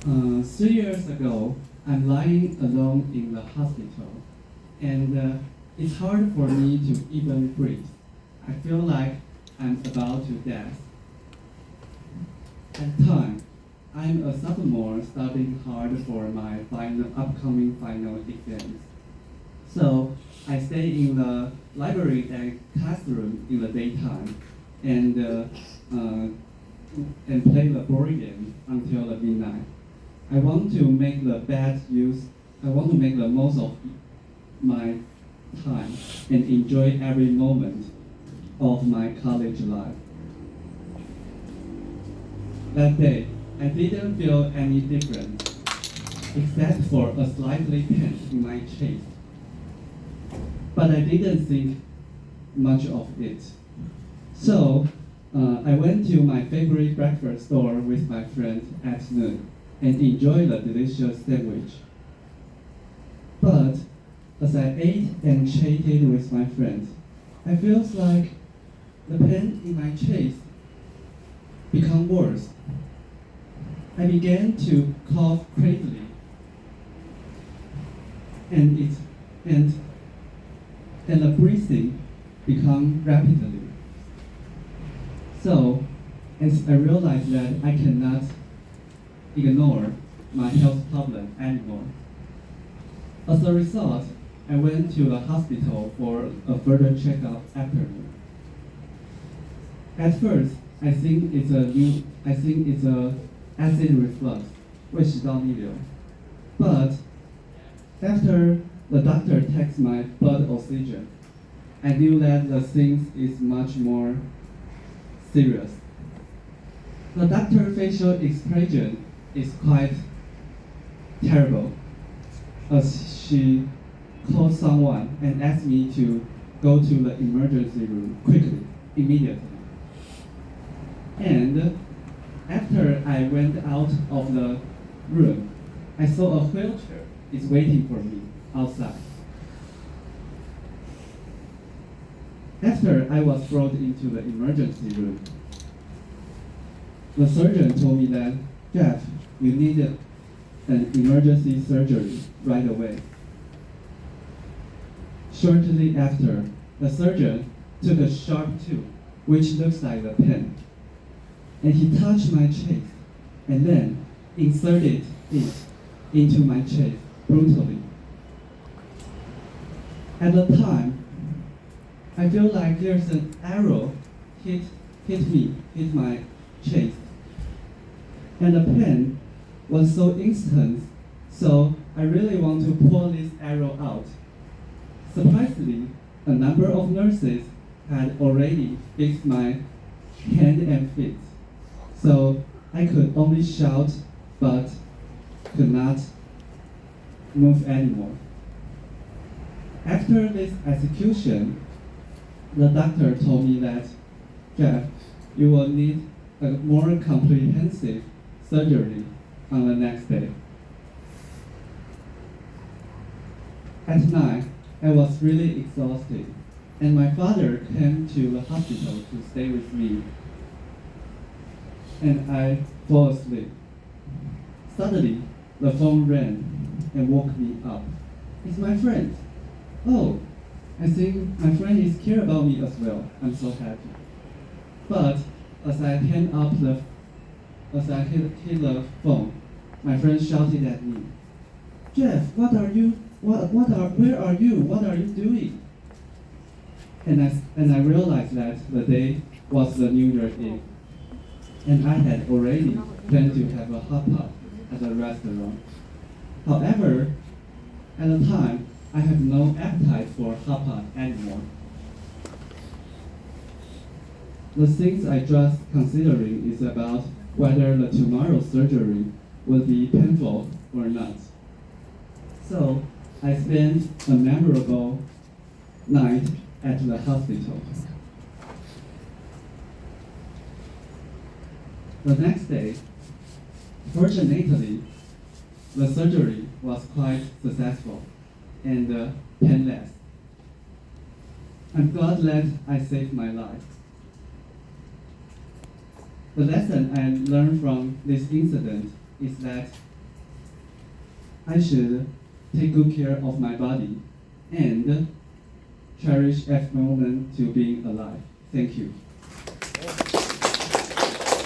3 years ago, I'm lying alone in the hospital, and it's hard for me to even breathe. I feel like I'm about to die. At the time, I'm a sophomore studying hard for my upcoming final exams. So I stay in the library and classroom in the daytime, and uh, and play the board game until the midnight. I want to make the best use. I want to make the most of my time and enjoy every moment of my college life. That day, I didn't feel any different, except for a slightly pain in my chest. But I didn't think much of it. So I went to my favorite breakfast store with my friend at noon and enjoyed the delicious sandwich. But as I ate and chatted with my friend, I felt like the pain in my chest became worse. I began to cough crazily, and the breathing became rapidly. So, as I realized that I cannot ignore my health problem anymore. As a result, I went to the hospital for a further checkup afternoon. At first, I think it's a acid reflux, 胃食道逆流. But after the doctor takes my blood oxygen, I knew that the thing is much more serious. The doctor's facial expression is quite terrible, as she called someone and asked me to go to the emergency room quickly, immediately. And after I went out of the room, I saw a wheelchair is waiting for me outside. After I was brought into the emergency room, the surgeon told me that, Jeff, you need an emergency surgery right away. Shortly after, the surgeon took a sharp tool, which looks like a pen, and he touched my chest and then inserted it into my chest brutally. At the time, I feel like there's an arrow hit my chest. And the pain was so instant, so I really want to pull this arrow out. Surprisingly, a number of nurses had already fixed my hand and feet, so I could only shout but could not move anymore. After this execution, the doctor told me that, Jeff, you will need a more comprehensive surgery on the next day. At night, I was really exhausted, and my father came to the hospital to stay with me, and I fell asleep. Suddenly, the phone rang and woke me up. It's my friend. Oh, I think my friend is care about me as well. I'm so happy. But as I hit the phone, my friend shouted at me, Jeff, where are you? What are you doing? And I realized that the day was the New Year's Eve, and I had already planned to have a hot pot at a restaurant. However, at the time, I have no appetite for hot pot anymore. The things I just considering is about whether the tomorrow's surgery will be painful or not. So I spent a memorable night at the hospital. The next day, fortunately, the surgery was quite successful and painless. I'm glad that I saved my life. The lesson I learned from this incident is that I should take good care of my body and cherish every moment to being alive. Thank you.